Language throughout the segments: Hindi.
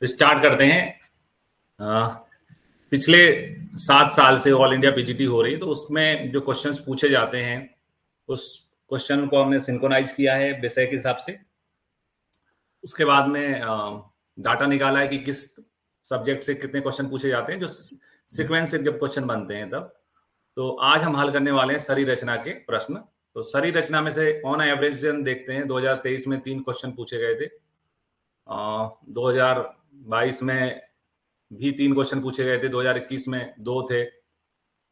स्टार्ट करते हैं। पिछले 7 साल से ऑल इंडिया पीजीटी हो रही है, तो उसमें जो क्वेश्चंस पूछे जाते हैं उस क्वेश्चन को हमने सिंक्रोनाइज किया है विषय के हिसाब से। उसके बाद में डाटा निकाला है कि किस सब्जेक्ट से कितने क्वेश्चन पूछे जाते हैं, जो सीक्वेंस से जब क्वेश्चन बनते हैं तब। तो आज हम हल करने वाले हैं शरीर रचना के प्रश्न। तो शरीर रचना में से ऑन एवरेज हम देखते हैं 2023 में 3 क्वेश्चन पूछे गए थे। 2022 में भी 3 क्वेश्चन पूछे गए थे, 2021 में 2 थे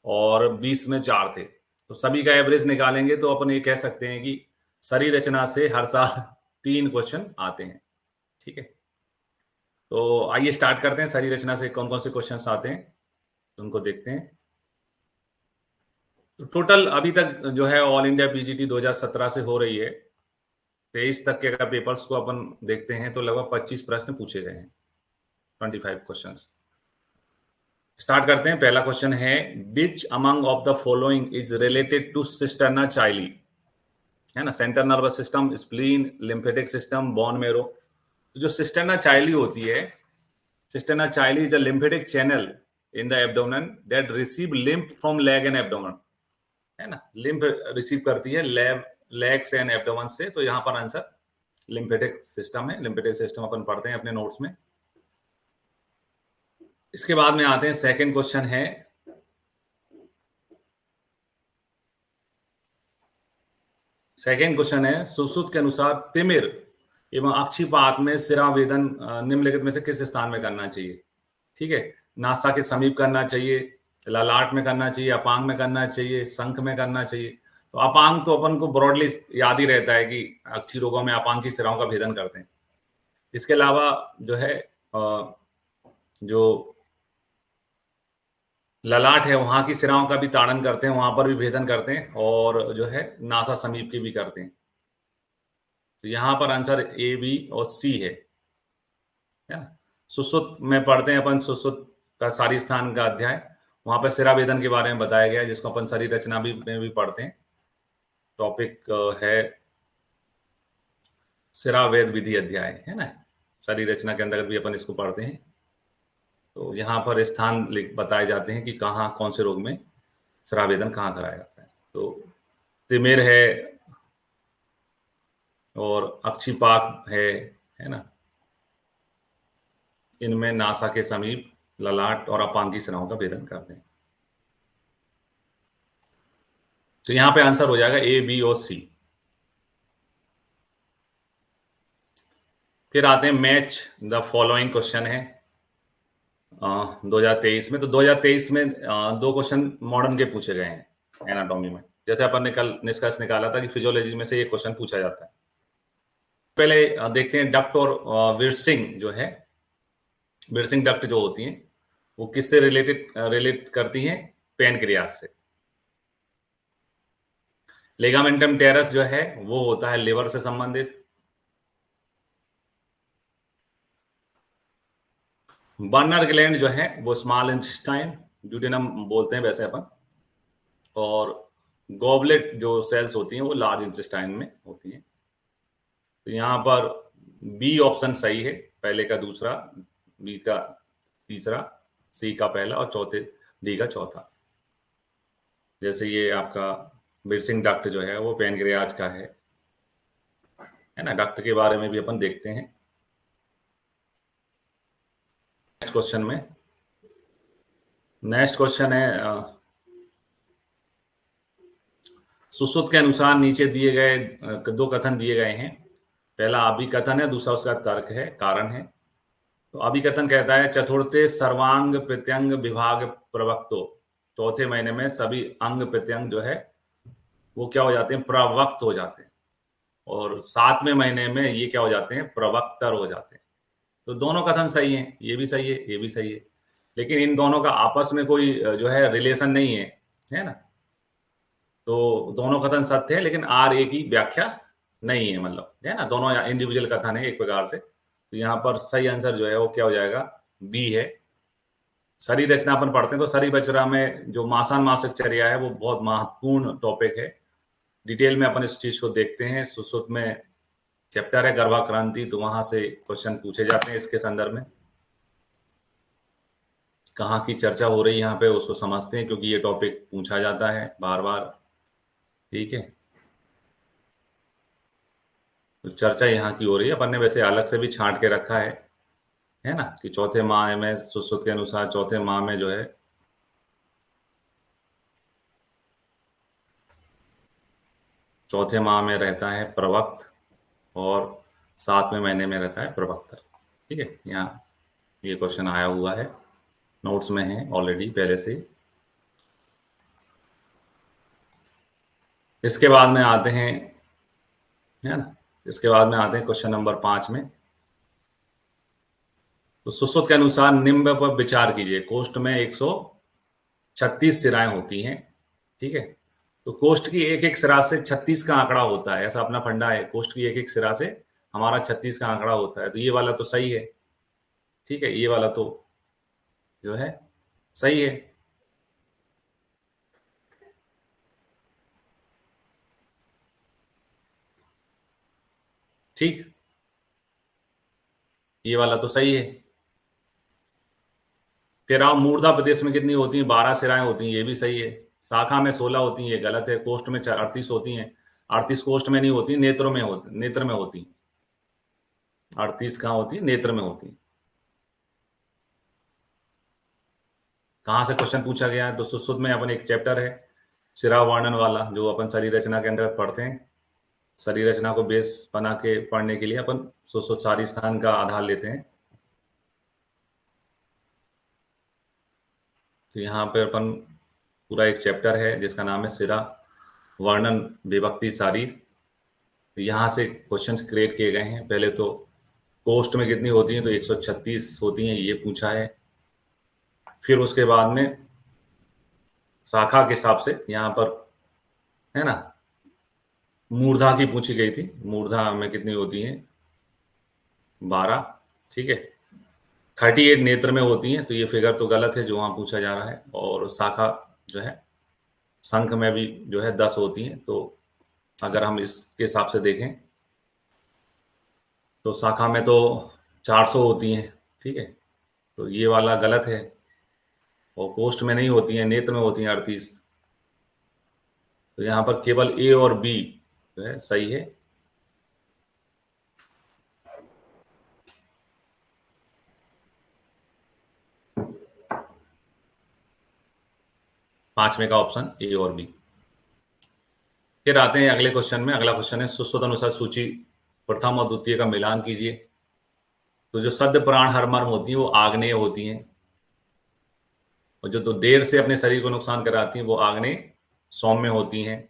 और 20 में 4 थे। तो सभी का एवरेज निकालेंगे तो अपन ये कह सकते हैं कि शरीर रचना से हर साल 3 क्वेश्चन आते हैं। ठीक है, तो आइए स्टार्ट करते हैं। शरीर रचना से कौन कौन से क्वेश्चन आते हैं उनको देखते हैं। तो टोटल अभी तक जो है ऑल इंडिया पीजीटी 2017 से हो रही है, 23 तक के अगर पेपर्स को अपन देखते हैं तो लगभग 25 प्रश्न पूछे गए हैं, 25 क्वेश्चंस। स्टार्ट करते हैं। पहला क्वेश्चन है, which among of the following is related to cisterna chyli? है ना, central nervous system, spleen, lymphatic system, bone marrow. तो जो सिस्टर्ना चाइली होती है, cisterna chyli is a lymphatic channel in the abdomen that receive lymph from leg and abdomen. है ना, लिम्फ रिसीव करती है लेग्स एंड एब्डोमेन से। तो यहां पर आंसर लिम्फेटिक सिस्टम है। लिम्फेटिक सिस्टम अपन पढ़ते हैं अपने नोट्स में। इसके बाद में आते हैं, सेकंड क्वेश्चन है, सुश्रुत के अनुसार तिमिर एवं अक्षिपात में सिरावेदन निम्नलिखित में से किस स्थान में करना चाहिए? ठीक है, नासा के समीप करना चाहिए, ललाट में करना चाहिए, अपांग में करना चाहिए, शंख में करना चाहिए। तो अपांग तो अपन को ब्रॉडली याद ही रहता है कि अक्षी रोगों में अपांग की सिराओं का भेदन करते हैं। इसके अलावा जो है जो ललाट है वहां की सिराओं का भी ताड़न करते हैं, वहां पर भी भेदन करते हैं, और जो है नासा समीप की भी करते हैं। तो यहां पर आंसर ए, बी और सी है। सुश्रुत में पढ़ते हैं अपन, सुश्रुत का सारी स्थान का अध्याय, वहां पर सिरावेदन के बारे में बताया गया है, जिसको अपन शरीर रचना में भी पढ़ते हैं। टॉपिक है सिरावेद विधि अध्याय, है ना, शरीर रचना के अंतर्गत भी अपन इसको पढ़ते हैं। तो यहाँ पर स्थान बताए जाते हैं कि कहाँ कौन से रोग में सिरावेदन कहाँ कराया जाता है। तो तिमिर है और अक्षिपाक है ना, इनमें नासा के समीप ललाट और अपांग की सिराओं का भेदन करते हैं। तो यहां पे आंसर हो जाएगा ए, बी और सी। फिर आते हैं मैच द फॉलोइंग क्वेश्चन है 2023 में। तो 2023 में 2 क्वेश्चन मॉडर्न के पूछे गए हैं एनाटॉमी में। जैसे अपन ने कल निष्कर्ष निकाला था कि फिजियोलॉजी में से एक क्वेश्चन पूछा जाता है। पहले देखते हैं डक्ट और विर्सिंग जो है, विर्सिंग डक्ट जो होती हैं वो किससे रिलेट करती हैं? पैनक्रियास से। लेगामेंटम टेरस जो है वो होता है लिवर से संबंधित। बर्नर ग्लैंड जो है वो स्मॉल इंटेस्टाइन, ड्यूडेनम बोलते हैं वैसे अपन। और गॉबलेट जो सेल्स होती हैं वो लार्ज इंटेस्टाइन में होती हैं। तो यहाँ पर बी ऑप्शन सही है, पहले का दूसरा, बी का तीसरा, सी का पहला और चौथे डी का चौथा। जैसे ये आपका बिर्सिंग डक्ट जो है वो पैनक्रियाज का है ना। डक्ट के बारे में भी अपन देखते हैं नेक्स्ट क्वेश्चन में। नेक्स्ट क्वेश्चन है, सुश्रुत के अनुसार नीचे दिए गए 2 कथन दिए गए हैं। पहला अभिकथन है, दूसरा उसका तर्क है, कारण है। तो अभिकथन कहता है, चतुर्थे सर्वांग प्रत्यंग विभाग प्रवक्तो। चौथे महीने में सभी अंग प्रत्यंग जो है वो क्या हो जाते हैं? प्रवक्त हो जाते हैं। और 7वें महीने में ये क्या हो जाते हैं? प्रवक्तर हो जाते हैं। तो दोनों कथन सही हैं, ये भी सही है, ये भी सही है। लेकिन इन दोनों का आपस में कोई जो है रिलेशन नहीं है ना। तो दोनों कथन सत्य है, लेकिन आर ए की व्याख्या नहीं है, मतलब है ना, दोनों इंडिविजुअल कथन है एक प्रकार से। तो यहाँ पर सही आंसर जो है वो क्या हो जाएगा? बी है। शरीर रचना अपन पढ़ते हैं तो शरीर रचना में जो मासान मासिक चर्या है वो बहुत महत्वपूर्ण टॉपिक है। डिटेल में अपन इस चीज को देखते हैं। सुश्रुत में चैप्टर है गर्भाक्रांति, तो वहां से क्वेश्चन पूछे जाते हैं इसके संदर्भ में। कहाँ की चर्चा हो रही है यहाँ पे उसको समझते हैं, क्योंकि ये टॉपिक पूछा जाता है बार बार। ठीक है, तो चर्चा यहाँ की हो रही है। अपन ने वैसे अलग से भी छांट के रखा है ना, कि चौथे माह में सुश्रुत के अनुसार चौथे माह में जो है चौथे माह में रहता है प्रवक्त और 7वें महीने में रहता है प्रवक्ता। ठीक है, यहाँ ये क्वेश्चन आया हुआ है, नोट्स में है ऑलरेडी पहले से। इसके बाद में आते हैं, है ना, इसके बाद में आते हैं क्वेश्चन नंबर 5 में। तो सुश्रुत के अनुसार निम्न पर विचार कीजिए। कोष्ठ में 136 सिराएं होती हैं। ठीक है, तो कोष्ठ की एक एक सिरा से 36 का आंकड़ा होता है, ऐसा अपना फंडा है। कोष्ठ की एक एक सिरा से हमारा 36 का आंकड़ा होता है, तो ये वाला तो सही है। ठीक है, ये वाला तो जो है सही है। ठीक, ये वाला तो सही है। तेराव मूर्धा प्रदेश में कितनी होती हैं? 12 सिराएं होती हैं, ये भी सही है। शाखा में 16 होती हैं, ये गलत है। कोष्ठ में 38 होती हैं, 38 कोष्ठ में नहीं होती, नेत्रों में होती, नेत्र में होती। 38 कहाँ होती है? नेत्र में होती। कहाँ से क्वेश्चन पूछा गया है? तो सुश्रुत में अपन एक चैप्टर है शिरा वर्णन वाला, जो अपन शरीर रचना के अंतर्गत पढ़ते हैं। शरीर रचना को बेस बना के पढ़ने के लिए अपन सुश्रुत सारी स्थान का आधार लेते हैं। तो यहाँ पर अपन पूरा एक चैप्टर है जिसका नाम है शिरा वर्णन विभक्ति शारीर। तो यहाँ से क्वेश्चंस क्रिएट किए गए हैं। पहले तो कोष्ठ में कितनी होती हैं? तो 136 होती हैं, ये पूछा है। फिर उसके बाद में शाखा के हिसाब से यहाँ पर, है ना, मूर्धा की पूछी गई थी। मूर्धा में कितनी होती हैं? 12। ठीक है, 38 नेत्र में होती हैं, तो ये फिगर तो गलत है जो वहाँ पूछा जा रहा है। और शाखा जो है शंख में भी जो है 10 होती हैं। तो अगर हम इसके हिसाब से देखें तो शाखा में तो 400 होती हैं। ठीक है, तो ये वाला गलत है। और कोष्ठ में नहीं होती हैं, नेत्र में होती हैं 38। तो यहाँ पर केवल ए और बी जो है सही है। पांचवें का ऑप्शन ए और बी। फिर आते हैं अगले क्वेश्चन में। अगला क्वेश्चन है सुश्रुत अनुसार सूची प्रथम और द्वितीय का मिलान कीजिए। तो जो सद्य प्राण हर मर्म होती है वो आग्नेय होती हैं, और जो तो देर से अपने शरीर को नुकसान कराती हैं वो आग्नेय सौम्य होती हैं।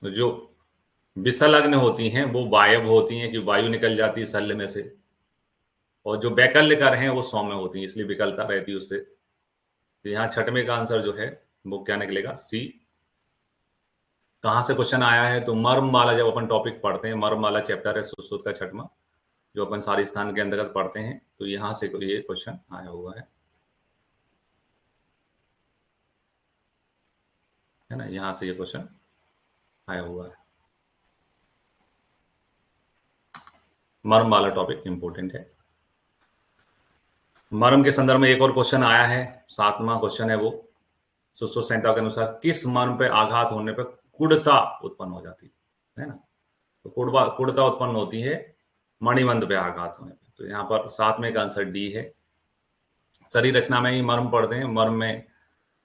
तो जो विसलग्न होती हैं वो वायव होती हैं, कि वायु निकल जाती है शल्य में से। और जो वैकल्यकर हैं वो सौम्य होती हैं, इसलिए विकलता रहती है उससे। तो यहाँ छठवें का आंसर जो है वो क्या निकलेगा? सी। कहाँ से क्वेश्चन आया है? तो मर्म वाला जब अपन टॉपिक पढ़ते हैं, मर्म वाला चैप्टर है सुश्रुत का छठवां, जो अपन सारी स्थान के अंतर्गत पढ़ते हैं, तो यहाँ से ये क्वेश्चन आया हुआ है ना, यहाँ से ये क्वेश्चन आया हुआ है। मर्म वाला टॉपिक इंपॉर्टेंट है। मर्म के संदर्भ में एक और क्वेश्चन आया है, 7वां क्वेश्चन है वो। सुश्रुत संहिता के अनुसार किस मर्म पे आघात होने पर कुढ़ता उत्पन्न हो जाती है ना? तो कुढ़ता उत्पन्न होती है मणिबंध पे आघात होने पर। तो यहाँ पर 7वें का आंसर डी है। शरीर रचना में ही मर्म पढ़ते हैं, मर्म में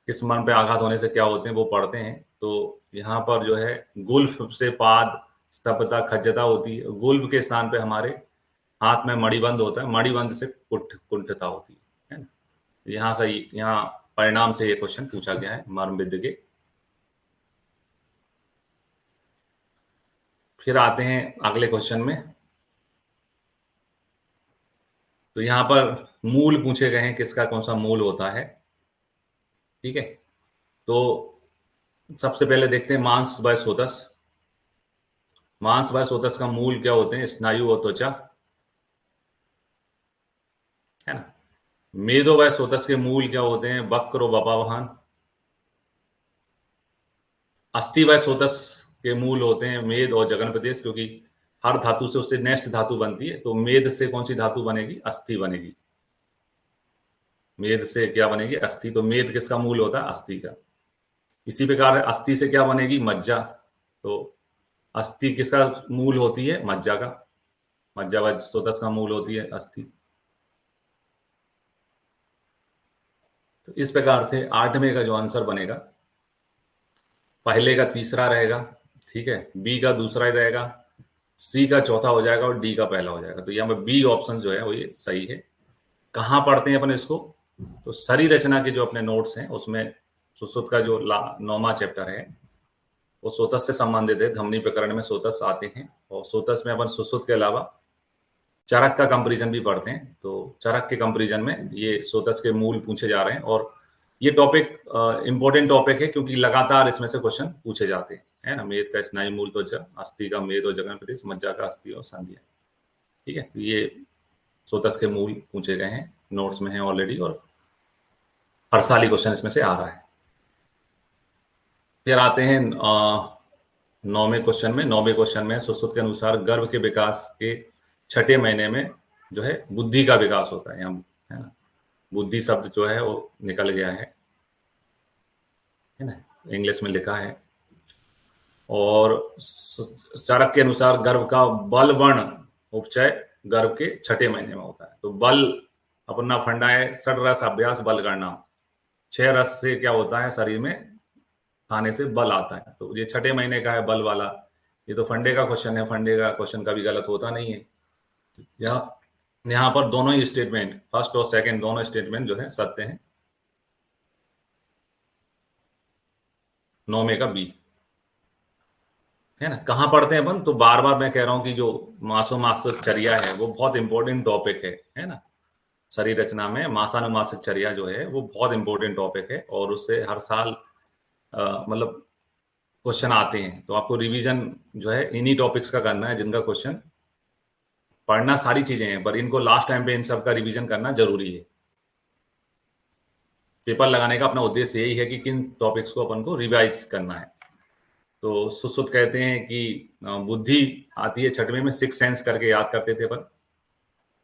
किस मर्म पे आघात होने से क्या होते हैं वो पढ़ते हैं। तो यहाँ पर जो है गुल्फ से पाद स्तब्धता खज्जता होती है। गुल्फ के स्थान पे हमारे हाथ में मणिबंध होता है, मणिबंध से कुंठता होती है ना? यहाँ से, यहाँ परिणाम से ये क्वेश्चन पूछा गया है मर्म विद्य के। फिर आते हैं अगले क्वेश्चन में। तो यहाँ पर मूल पूछे गए हैं, किसका कौन सा मूल होता है। ठीक है, तो सबसे पहले देखते हैं मांस व सोतस। मांस व सोतस का मूल क्या होते हैं? स्नायु और त्वचा, है ना। मेदो व सोतस के मूल क्या होते हैं? वक्र और वपावहन। अस्थि व सोतस के मूल होते हैं मेद और जगन प्रदेश, क्योंकि हर धातु से उससे नेक्स्ट धातु बनती है। तो मेद से कौन सी धातु बनेगी? अस्थि बनेगी। मेद से क्या बनेगी? अस्थि। तो मेद किसका मूल होता है? अस्थि का। इसी प्रकार अस्थि से क्या बनेगी? मज्जा। तो अस्थि किसका मूल होती है? मज्जा का। मज्जा व सोतस का मूल होती है अस्थि। तो इस प्रकार से 8वें का जो आंसर बनेगा, पहले का तीसरा रहेगा, ठीक है, बी का दूसरा ही रहेगा, सी का चौथा हो जाएगा और डी का पहला हो जाएगा। तो यहाँ पे बी ऑप्शन जो है वो ये सही है। कहाँ पढ़ते हैं अपन इसको? तो शरीर रचना के जो अपने नोट्स हैं उसमें सुश्रुत का जो 9वां चैप्टर है वो सोतस से संबंधित है। धमनी प्रकरण में सोतस आते हैं और सोतस में अपन सुश्रुत के अलावा चरक का कंपेरिजन भी पढ़ते हैं। तो चरक के कंपेरिजन में ये सोतस के मूल पूछे जा रहे हैं और ये टॉपिक इंपॉर्टेंट टॉपिक है क्योंकि लगातार इसमें से क्वेश्चन पूछे जाते हैं, है ना। मेद का स्नायु मूल तो अस्थि का मेद और जगन प्रदेश, मज्जा का अस्थि और संध्या, ठीक है। तो ये सोतस के मूल पूछे गए हैं, नोट्स में है ऑलरेडी और हर साल ही क्वेश्चन इसमें से आ रहा है। फिर आते हैं 9वें क्वेश्चन में। 9वें क्वेश्चन में सुश्रुत के अनुसार गर्भ के विकास के 6ठे महीने में जो है बुद्धि का विकास होता है। यहाँ है ना, बुद्धि शब्द जो है वो निकल गया है ना, इंग्लिश में लिखा है। और चाणक्य के अनुसार गर्भ का बल वर्ण उपचय गर्भ के 6ठे महीने में होता है। तो बल अपना फंडा है षड रस अभ्यास बल गणना। 6 रस से क्या होता है? शरीर में खाने से बल आता है। तो ये 6ठे महीने का है बल वाला। ये तो फंडे का क्वेश्चन है, फंडे का क्वेश्चन कभी गलत होता नहीं है। यहाँ पर दोनों ही स्टेटमेंट, फर्स्ट और सेकंड दोनों स्टेटमेंट जो है सत्य हैं। 9वें का बी, है ना। कहाँ पढ़ते हैं अपन? तो बार बार मैं कह रहा हूं कि जो मासोमासिक चर्या है वो बहुत इंपॉर्टेंट टॉपिक है ना। शरीर रचना में मासानुमासिक चर्या जो है वो बहुत इंपॉर्टेंट टॉपिक है और उससे हर साल मतलब क्वेश्चन आते हैं। तो आपको रिवीजन जो है इन्हीं टॉपिक्स का करना है जिनका क्वेश्चन, पढ़ना सारी चीजें हैं पर इनको लास्ट टाइम पे इन सब का रिवीजन करना जरूरी है। पेपर लगाने का अपना उद्देश्य यही है कि किन टॉपिक्स को अपन को रिवाइज करना है। तो सुश्रुत कहते हैं कि बुद्धि आती है 6वें में, 6 सेंस करके याद करते थे अपन।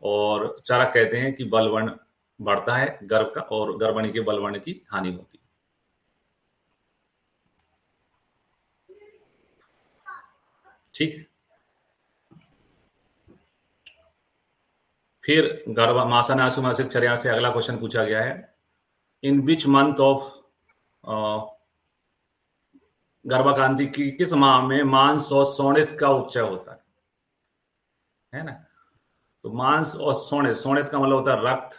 और चारक कहते हैं कि बलवर्ण बढ़ता है गर्भ का और गर्भणी के बलवर्ण की हानि होती है। ठीक। फिर गर्भ मासानुमासिक चर्या से अगला क्वेश्चन पूछा गया है, इन विच मंथ ऑफ गर्भाकांति की किस माह में मांस और शोणित का उपचय होता है ना। तो मांस और शोणित, शोणित का मतलब होता है रक्त,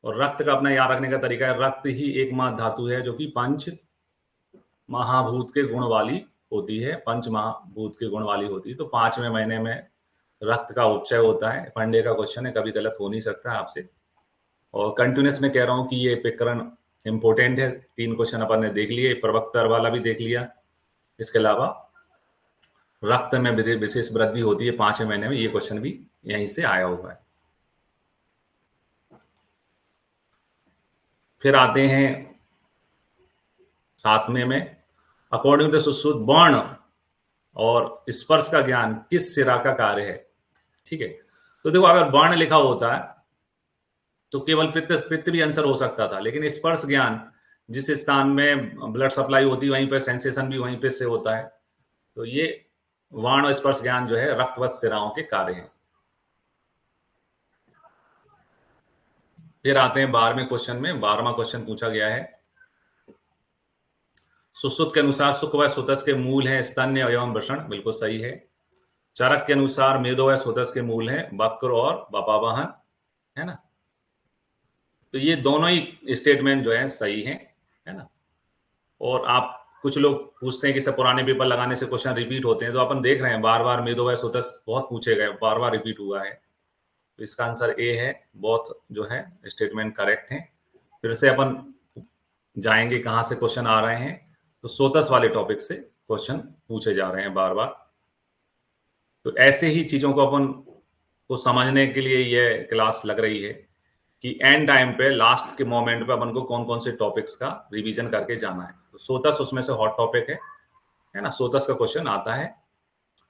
और रक्त का अपना याद रखने का तरीका है, रक्त ही एकमात्र धातु है जो कि पंच महाभूत के गुण वाली होती है, पंच महाभूत के गुण वाली होती है। तो 5वें महीने में रक्त का उपचय होता है। फंडे का क्वेश्चन है, कभी गलत हो नहीं सकता आपसे। और कंटिन्यूस में कह रहा हूं कि ये प्रकरण इंपॉर्टेंट है। 3 क्वेश्चन अपन ने देख लिए, प्रवक्तर वाला भी देख लिया। इसके अलावा रक्त में विशेष वृद्धि होती है 5वें महीने में, ये क्वेश्चन भी यहीं से आया हुआ है। फिर आते हैं 7वें में, अकॉर्डिंग टू सुश्रुत वर्ण और स्पर्श का ज्ञान किस सिरा का कार्य है। ठीक है, तो देखो अगर वर्ण लिखा होता है तो केवल पित्त भी आंसर हो सकता था, लेकिन स्पर्श ज्ञान जिस स्थान में ब्लड सप्लाई होती है वहीं पर सेंसेशन भी वहीं पे से होता है। तो ये वर्ण और स्पर्श ज्ञान जो है रक्तवत सिराओं के कार्य हैं। फिर आते हैं 12वें क्वेश्चन में। 12वां क्वेश्चन पूछा गया है, सुश्रुत के अनुसार सुख व सुतस के मूल हैं स्तन्य एवं वृषण, बिल्कुल सही है। चरक के अनुसार मेदो व सुतस के मूल हैं वक्र और बपावाहन, है ना। तो ये दोनों ही स्टेटमेंट जो है सही है ना। और आप कुछ लोग पूछते हैं कि सब पुराने पेपर लगाने से क्वेश्चन रिपीट होते हैं, तो अपन देख रहे हैं बार बार मेदो व सुतस बहुत पूछे गए, बार बार रिपीट हुआ है। तो इसका आंसर ए है, बहुत जो है स्टेटमेंट करेक्ट है। फिर से अपन जाएंगे कहां से क्वेश्चन आ रहे हैं, तो सोतस वाले टॉपिक से क्वेश्चन पूछे जा रहे हैं बार बार। तो ऐसे ही चीजों को अपन को समझने के लिए यह क्लास लग रही है कि एंड टाइम पे लास्ट के मोमेंट पे अपन को कौन कौन से टॉपिक्स का रिवीजन करके जाना है। तो सोतस उसमें से हॉट टॉपिक है ना। सोतस का क्वेश्चन आता है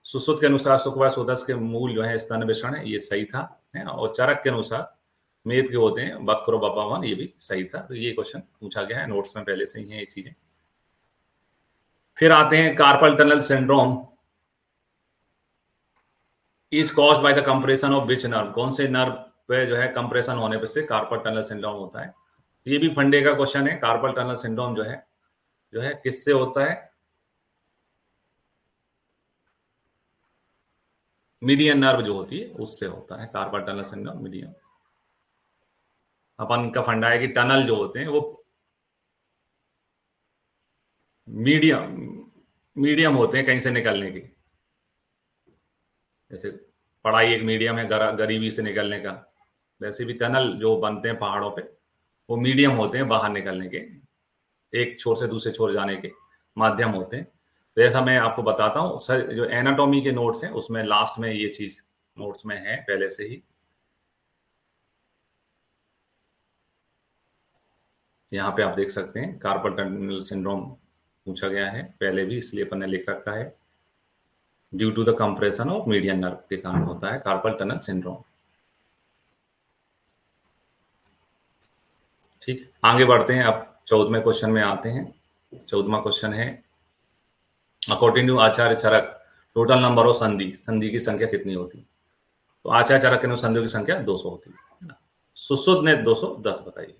सुश्रुत के अनुसार सुख व सोदस के मूल जो है स्तन विषण है, ये सही था, है ना। और चरक के अनुसार मेद के होते हैं वक्र बपावन, ये भी सही था। तो ये क्वेश्चन पूछा गया है, नोट्स में पहले से ही है ये चीजें। फिर आते हैं carpal tunnel syndrome is caused by the compression of which nerve, कौन से नर्व पे जो है कंप्रेशन होने पे से कार्पल टनल सिंड्रोम होता है। ये भी फंडे का क्वेश्चन है। कार्पल टनल सिंड्रोम जो है किससे होता है, मीडियन नर्व जो होती है उससे होता है कार्पल टनल सिंड्रोम, मीडियन। अपन का फंडा है कि टनल जो होते हैं वो मीडियम मीडियम होते हैं कहीं से निकलने की। जैसे पढ़ाई एक मीडियम है गरीबी से निकलने का, वैसे भी टनल जो बनते हैं पहाड़ों पे वो मीडियम होते हैं बाहर निकलने के, एक छोर से दूसरे छोर जाने के माध्यम होते हैं। तो ऐसा मैं आपको बताता हूँ सर, जो एनाटॉमी के नोट्स हैं उसमें लास्ट में ये चीज नोट्स में है पहले से ही। यहाँ पे आप देख सकते हैं कार्पल टनल सिंड्रोम पूछा गया है पहले भी, इसलिए अपन ने लिख रखा है due to the compression of median nerve के कारण होता है कार्पल टनल सिंड्रोम। ठीक, आगे बढ़ते हैं। अब 14वें क्वेश्चन में आते हैं। 14वां क्वेश्चन है according to Acharya Charak total number of sandhi, संधि की संख्या कितनी होती है। तो आचार्य चरक के अनुसार संधियों की संख्या 200 होती है ना। सुश्रुत ने 210 बताई।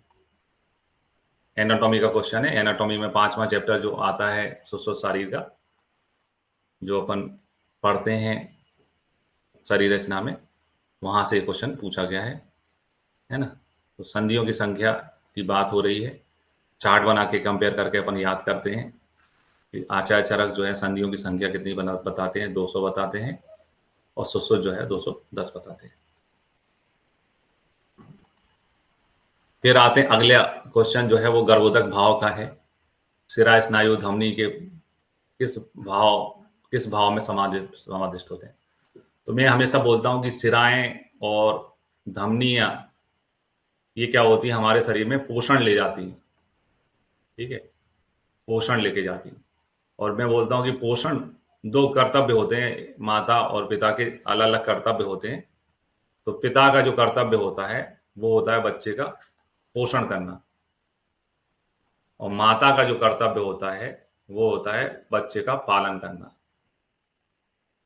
एनाटॉमी का क्वेश्चन है। एनाटॉमी में 5वां चैप्टर जो आता है सुश्रुत शरीर का, जो अपन पढ़ते हैं शरीर रचना में, वहां से क्वेश्चन पूछा गया है ना। तो संधियों की संख्या की बात हो रही है, चार्ट बना के कंपेयर करके अपन याद करते हैं कि आचार्य चरक जो है संधियों की संख्या कितनी बताते हैं, 200 बताते हैं, और सुश्रुत जो है 210 बताते हैं। फिर आते हैं अगले क्वेश्चन जो है वो गर्भोदक भाव का है। शिरा स्नायु धमनी के किस भाव में समादिष्ट होते हैं। तो मैं हमेशा बोलता हूं कि शिराएं और धमनियां ये क्या होती है, हमारे शरीर में पोषण ले जाती है। ठीक है, पोषण लेके जाती है। और मैं बोलता हूं कि पोषण दो कर्तव्य होते हैं, माता और पिता के अलग अलग कर्तव्य होते हैं। तो पिता का जो कर्तव्य होता है वो होता है बच्चे का पोषण करना, और माता का जो कर्तव्य होता है वो होता है बच्चे का पालन करना।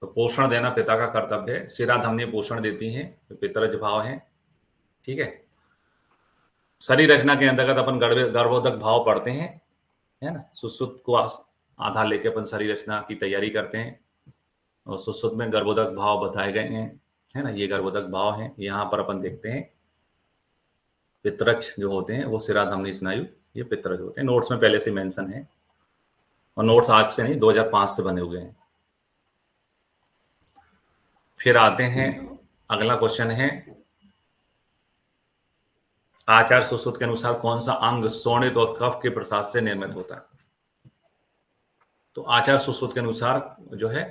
तो पोषण देना पिता का कर्तव्य है। शिरा धमनी पोषण देती हैं, तो पितरज भाव है। ठीक है, शरीर रचना के अंतर्गत अपन गर्भोदक भाव पढ़ते हैं, है ना। सुश्रुत को आधार लेके अपन शरीर रचना की तैयारी करते हैं, और सुश्रुत में गर्भोदक भाव बताए गए हैं, है ना। ये गर्भोदक भाव हैं। यहाँ पर अपन देखते हैं पितरज जो होते हैं वो शिरा धमनी स्नायु, ये पितरज होते हैं। नोट्स में पहले से मेंशन है, और नोट्स आज से नहीं 2005 से बने हुए हैं। फिर आते हैं अगला क्वेश्चन है आचार्य सुश्रुत के अनुसार कौन सा अंग शोणित और कफ के प्रसाद से निर्मित होता है। तो आचार्य सुश्रुत के अनुसार जो है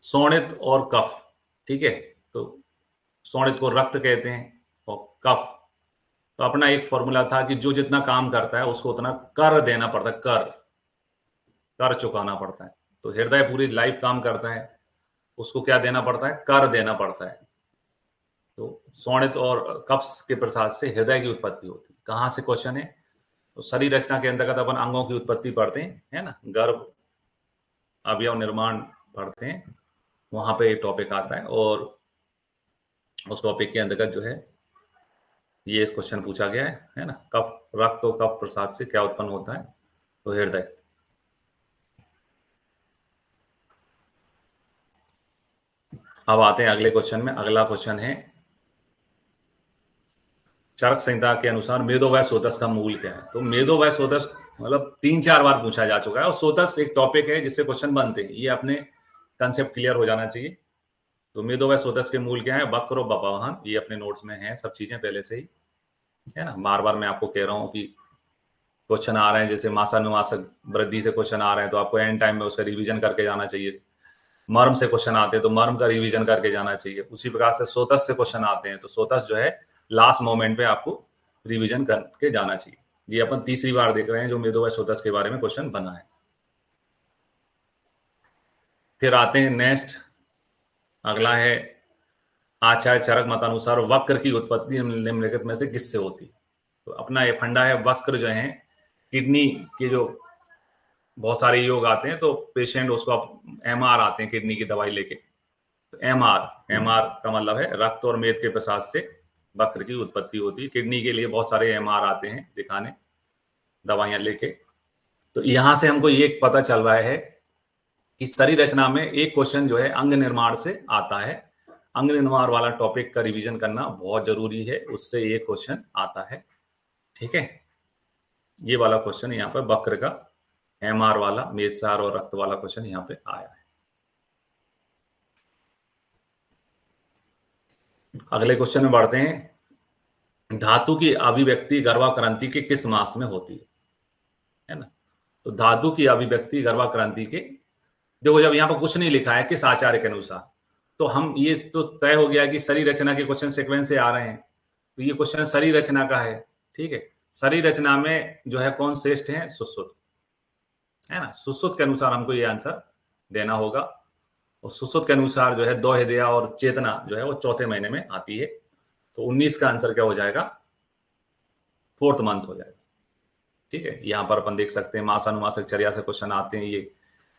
शोणित और कफ, ठीक है। तो शोणित को रक्त कहते हैं, और कफ, तो अपना एक फॉर्मूला था कि जो जितना काम करता है उसको उतना कर देना पड़ता है, कर चुकाना पड़ता है। तो हृदय पूरी लाइफ काम करता है, उसको क्या देना पड़ता है, कर देना पड़ता है। तो शोणित और कफ के प्रसाद से हृदय की उत्पत्ति होती है। कहाँ से क्वेश्चन है, तो शरीर रचना के अंतर्गत अपन अंगों की उत्पत्ति पढ़ते हैं, है ना। गर्भ अवयव निर्माण पढ़ते हैं, वहां पे एक टॉपिक आता है, और उस टॉपिक के अंतर्गत जो है ये क्वेश्चन पूछा गया है ना। कफ, रक्त और कफ प्रसाद से क्या उत्पन्न होता है, तो हृदय। अब आते हैं अगले क्वेश्चन में। अगला क्वेश्चन है चरक संहिता के अनुसार मेदो व सोतस का मूल क्या है। तो मेदो व सोतस मतलब 3-4 बार पूछा जा चुका है, और सोतस एक टॉपिक है जिससे क्वेश्चन बनते हैं, ये अपने कंसेप्ट क्लियर हो जाना चाहिए। तो मेदो व सोतस के मूल क्या है, वक्र और बपावहन, ये अपने नोट्स में है सब चीजें पहले से ही, है ना। बार बार मैं आपको कह रहा हूँ कि क्वेश्चन आ रहे हैं, जैसे मासानुमासक वृद्धि से क्वेश्चन आ रहे हैं, तो आपको एंड टाइम में उसका रिवीजन करके जाना चाहिए। मर्म से क्वेश्चन आते हैं तो मर्म का रिवीजन करके जाना चाहिए। उसी प्रकार से सोतस से क्वेश्चन आते हैं तो सोतस जो है लास्ट मोमेंट पे आपको रिवीजन करके जाना चाहिए। ये अपन तीसरी बार देख रहे हैं जो मेदो व सोतस के बारे में क्वेश्चन बना है। फिर आते हैं नेक्स्ट अगला है आचार्य चरक मतानुसार वक्र की उत्पत्ति निम्नलिखित में से किससे होती है? तो अपना ये फंडा है, वक्र जो है किडनी के जो बहुत सारे योग आते हैं तो पेशेंट उसको एमआर आते हैं किडनी की दवाई लेके, तो एमआर एमआर का मतलब है रक्त और मेद के प्रसाद से वक्र की उत्पत्ति होती है। किडनी के लिए बहुत सारे एमआर आते हैं दिखाने दवाइयां लेके। तो यहां से हमको ये पता चल रहा है कि शरीर रचना में एक क्वेश्चन जो है अंग निर्माण से आता है। अंग निर्माण वाला टॉपिक का रिवीजन करना बहुत जरूरी है, उससे ये क्वेश्चन आता है। ठीक है, ये वाला क्वेश्चन यहाँ पर वक्र का एमआर वाला मेदसार और रक्त वाला क्वेश्चन यहाँ पे आया है। अगले क्वेश्चन में बढ़ते हैं। धातु की अभिव्यक्ति गर्भाक्रांति के किस मास में होती है ना? तो धातु की अभिव्यक्ति गर्भाक्रांति के, देखो जब यहाँ पर कुछ नहीं लिखा है किस आचार्य के अनुसार, तो हम ये तो तय हो गया कि शरीर रचना के क्वेश्चन सीक्वेंस से आ रहे हैं, तो ये क्वेश्चन शरीर रचना का है। ठीक है, शरीर रचना में जो है कौन श्रेष्ठ है? सुश्रुत, है ना? सुश्रुत के अनुसार हमको ये आंसर देना होगा। और सुश्रुत के अनुसार जो है दो हृदया और चेतना जो है वो चौथे महीने में आती है। तो 19 का आंसर क्या हो जाएगा? 4th मंथ हो जाएगा। ठीक है, यहाँ पर अपन देख सकते हैं मासानुमासिक चर्या से क्वेश्चन आते हैं। ये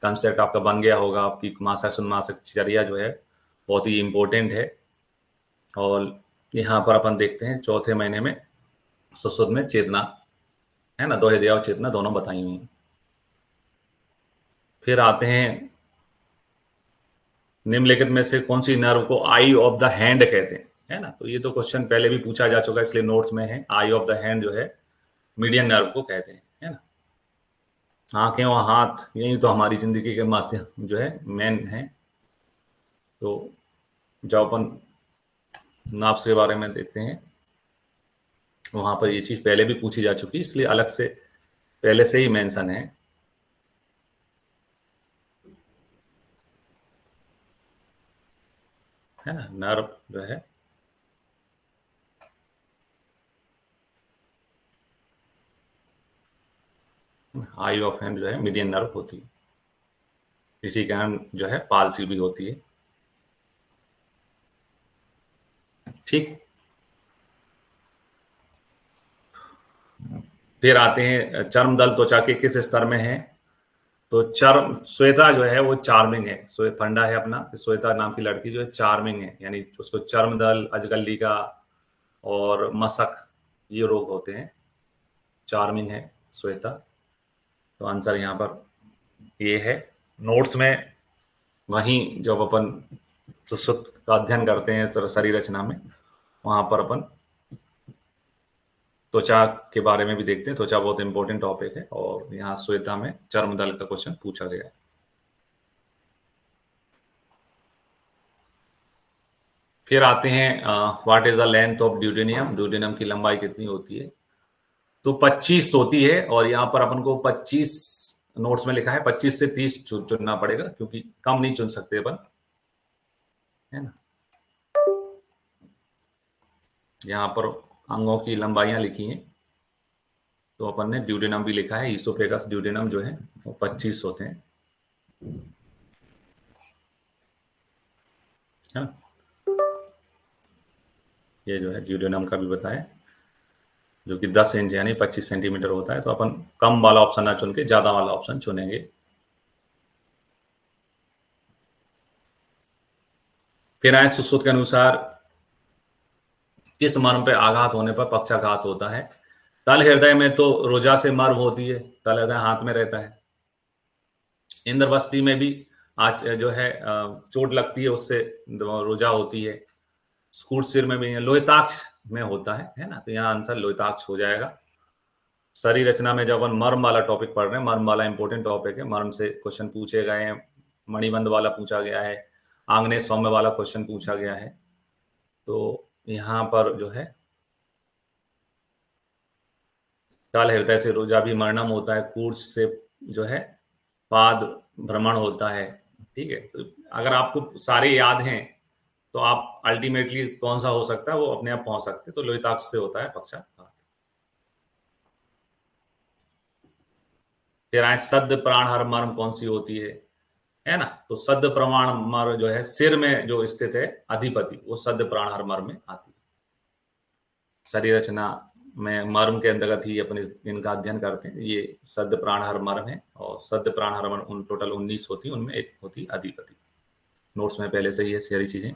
कंसेप्ट आपका बन गया होगा, आपकी मासानुमासिक चर्या जो है बहुत ही इंपॉर्टेंट है। और यहाँ पर अपन देखते हैं चौथे महीने में सुश्रुत में चेतना, है ना, दो हृदया और चेतना दोनों बताई हुई हैं। फिर आते हैं निम्नलिखित में से कौन सी नर्व को आई ऑफ द हैंड कहते हैं, है ना? तो ये तो क्वेश्चन पहले भी पूछा जा चुका है, इसलिए नोट्स में है। आई ऑफ द हैंड जो है मीडियन नर्व को कहते हैं, है ना? आंखें और हाथ यही तो हमारी जिंदगी के माध्यम जो है मेन है। तो जब अपन नाप्स के बारे में देखते हैं वहां पर ये चीज पहले भी पूछी जा चुकी है, इसलिए अलग से पहले से ही मेंशन है ना? नर्व जो है आई ऑफ हैंड जो है मीडियन नर्व होती है, इसी कारण जो है पालसी भी होती है। ठीक, फिर आते हैं चर्म दल त्वचा के किस स्तर में है? तो चर्म श्वेता जो है वो चार्मिंग है। फंडा है अपना, श्वेता नाम की लड़की जो है चार्मिंग है, यानी उसको चर्म दल, अजगल्लिका और मशक ये रोग होते हैं। चार्मिंग है श्वेता, तो आंसर यहाँ पर ये है। नोट्स में वहीं जब अपन सुश्रुत का अध्ययन करते हैं तो शरीर रचना में वहां पर अपन त्वचा के बारे में भी देखते हैं। त्वचा बहुत इंपॉर्टेंट टॉपिक है और यहाँ श्वेता में चर्म दल का क्वेश्चन पूछा गया है। फिर आते हैं what is the length of duodenum? Duodenum की लंबाई कितनी होती है? तो 25 होती है, और यहाँ पर अपन को 25 नोट्स में लिखा है, 25 से 30 चुनना पड़ेगा क्योंकि कम नहीं चुन सकते अपन, है ना? यहाँ पर अंगों की लंबाइयां लिखी हैं, तो अपन ने ड्यूडेनम भी लिखा है। ईसोफेगस ड्यूडेनम जो है वो 25 होते हैं, है ना? ये जो है ड्यूडेनम का भी बताया, जो कि 10 इंच यानी 25 सेंटीमीटर होता है। तो अपन कम वाला ऑप्शन ना चुन के ज्यादा वाला ऑप्शन चुनेंगे। फिर आए सुश्रुत के अनुसार किस मर्म पे आघात होने पर पक्षाघात होता है? तल हृदय में तो रोजा से मर्म होती है, तल हृदय हाथ में रहता है। इंद्रवस्ती में भी आज जो है चोट लगती है, उससे रोजा होती है। स्कूट सिर में भी, लोहिताक्ष में होता है ना? तो यहाँ आंसर लोहिताक्ष हो जाएगा। शरीर रचना में जब अपन मर्म वाला टॉपिक पढ़ रहे हैं, मर्म वाला इंपॉर्टेंट टॉपिक है, मर्म से क्वेश्चन पूछे गए हैं। मणिबंध वाला पूछा गया है, आंग्नेय सौम्य वाला क्वेश्चन पूछा गया है। तो यहाँ पर जो है तल हृदय से रोजा भी मरणम होता है, कूर्च से जो है पाद भ्रमण होता है। ठीक है, तो अगर आपको सारे याद हैं तो आप अल्टीमेटली कौन सा हो सकता है वो अपने आप पहुंच सकते हैं। तो लोहिताक्ष से होता है पक्षाघात। फिर आए सद्य प्राणहर मर्म कौन सी होती है? है ना। तो सद्य प्रमाण मर जो है सिर में जो स्थित है अधिपति, वो सद्य प्राण मर में आती है। शरीर रचना में मर्म के अंतर्गत ही अपने इनका अध्ययन करते हैं। ये सद्य प्राणहर मर्म है और सद्य प्राणहर मर्म उन टोटल 19 होती, उनमें एक होती अधिपति। नोट्स में पहले से ही ये सारी चीजें।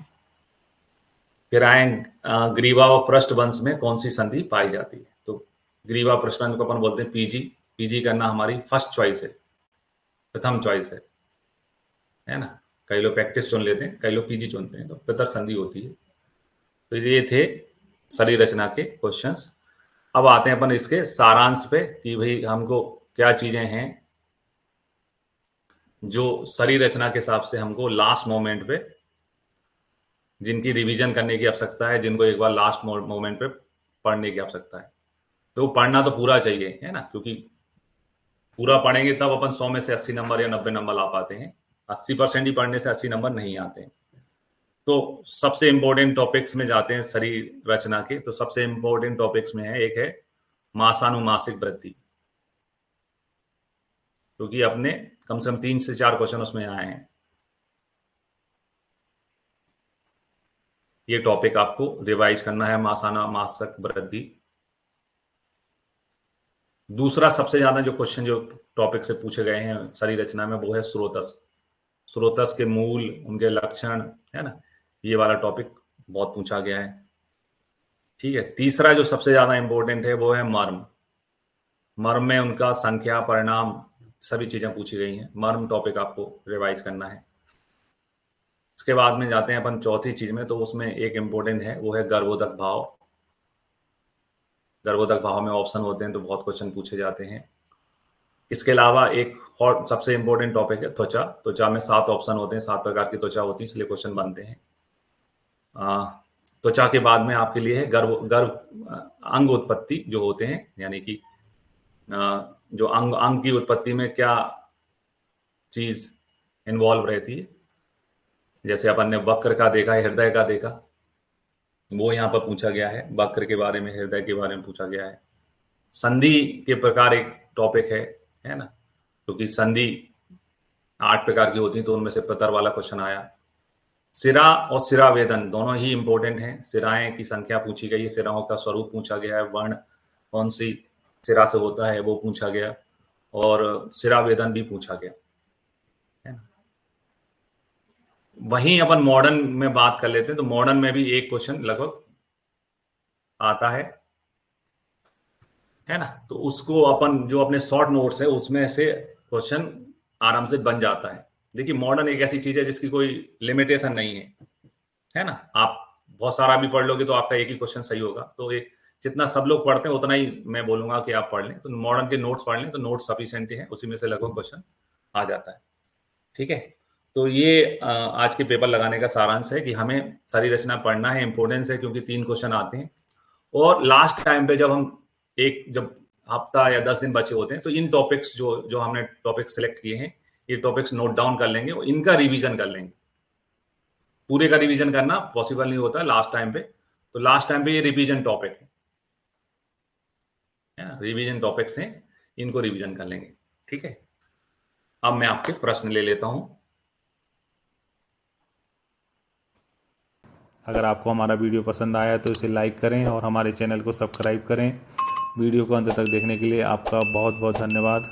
फिर आए ग्रीवा व पृष्ठ वंश में कौन सी संधि पाई जाती है। तो ग्रीवा पृष्ठ वंश को अपन बोलते हैं पीजी। पीजी करना हमारी फर्स्ट चॉइस है, प्रथम चॉइस है ना। कई लोग प्रैक्टिस चुन लेते हैं, कई लोग पीजी चुनते हैं, तो पितर संधि होती है। तो ये थे शरीर रचना के क्वेश्चंस। अब आते हैं अपन इसके सारांश पे कि भाई हमको क्या चीजें हैं जो शरीर रचना के हिसाब से हमको लास्ट मोमेंट पे जिनकी रिवीजन करने की आवश्यकता है, जिनको एक बार लास्ट मोमेंट पे पढ़ने की आवश्यकता है। तो पढ़ना तो पूरा चाहिए, है ना, क्योंकि पूरा पढ़ेंगे तब अपन 100 में से 80 नंबर या 90 नंबर ला पाते हैं। 80% ही पढ़ने से 80 नंबर नहीं आते हैं। तो सबसे इंपॉर्टेंट टॉपिक्स में जाते हैं शरीर रचना के। तो सबसे इंपॉर्टेंट टॉपिक्स में है, एक है मासानुमासिक वृद्धि, क्योंकि अपने कम से कम 3 से 4 क्वेश्चन उसमें आए हैं। ये टॉपिक आपको रिवाइज करना है, मासानुमासिक वृद्धि। दूसरा सबसे ज्यादा जो क्वेश्चन जो टॉपिक से पूछे गए हैं शरीर रचना में, वो है स्रोतस। स्रोतस के मूल, उनके लक्षण, है ना, ये वाला टॉपिक बहुत पूछा गया है। ठीक है। तीसरा जो सबसे ज्यादा इंपॉर्टेंट है वो है मर्म। मर्म में उनका संख्या, परिणाम, सभी चीजें पूछी गई हैं। मर्म टॉपिक आपको रिवाइज करना है। इसके बाद में जाते हैं अपन चौथी चीज में। तो उसमें एक इंपॉर्टेंट है, वो है गर्भोदक भाव। गर्भोदक भाव में ऑप्शन होते हैं तो बहुत क्वेश्चन पूछे जाते हैं। इसके अलावा एक और सबसे इंपॉर्टेंट टॉपिक है त्वचा। त्वचा में 7 ऑप्शन होते हैं, 7 प्रकार की त्वचा होती है, इसलिए क्वेश्चन बनते हैं। त्वचा के बाद में आपके लिए है गर्भ अंग उत्पत्ति जो होते हैं, यानी कि जो अंग की उत्पत्ति में क्या चीज इन्वॉल्व रहती है। जैसे अपन ने वक्र का देखा है, हृदय का देखा, वो यहाँ पर पूछा गया है। वक्र के बारे में, हृदय के बारे में पूछा गया है। संधि के प्रकार एक टॉपिक है ना, क्योंकि संधि 8 प्रकार की होती है, तो उनमें से प्रतर वाला क्वेश्चन आया। सिरा और सिरा वेदन दोनों ही इंपॉर्टेंट हैं। सिराएं की संख्या पूछी गई है, सिराओं का स्वरूप पूछा गया है, वर्ण कौन सी सिरा से होता है वो पूछा गया, और सिरा वेदन भी पूछा गया है। वहीं अपन मॉडर्न में बात कर लेते हैं। तो मॉडर्न में भी एक क्वेश्चन लगभग आता है ना। तो उसको अपन जो अपने शॉर्ट नोट्स है उसमें से क्वेश्चन आराम से बन जाता है। देखिए, मॉडर्न एक ऐसी चीज है जिसकी कोई लिमिटेशन नहीं है ना। आप बहुत सारा भी पढ़ लोगे तो आपका एक ही क्वेश्चन सही होगा। तो एक जितना सब लोग पढ़ते हैं उतना ही मैं बोलूंगा कि आप पढ़ लें। तो मॉडर्न के नोट्स पढ़ लें तो नोट्स सफिशिएंट है, उसी में से लगभग क्वेश्चन आ जाता है। ठीक है। तो ये आज के पेपर लगाने का सारांश है कि हमें शरीर रचना पढ़ना है, इंपॉर्टेंस है, क्योंकि 3 क्वेश्चन आते हैं। और लास्ट टाइम पे जब हम जब हफ्ता या 10 दिन बचे होते हैं, तो इन टॉपिक्स जो जो हमने टॉपिक सेलेक्ट किए हैं, ये टॉपिक्स नोट डाउन कर लेंगे और इनका रिवीजन कर लेंगे। पूरे का रिवीजन करना पॉसिबल नहीं होता लास्ट टाइम पे। तो लास्ट टाइम पे ये रिवीजन टॉपिक है ना, रिवीजन टॉपिक्स हैं, इनको रिवीजन कर लेंगे। ठीक है। अब मैं आपके प्रश्न ले लेता हूं। अगर आपको हमारा वीडियो पसंद आया तो इसे लाइक करें और हमारे चैनल को सब्सक्राइब करें। वीडियो को अंत तक देखने के लिए आपका बहुत बहुत धन्यवाद।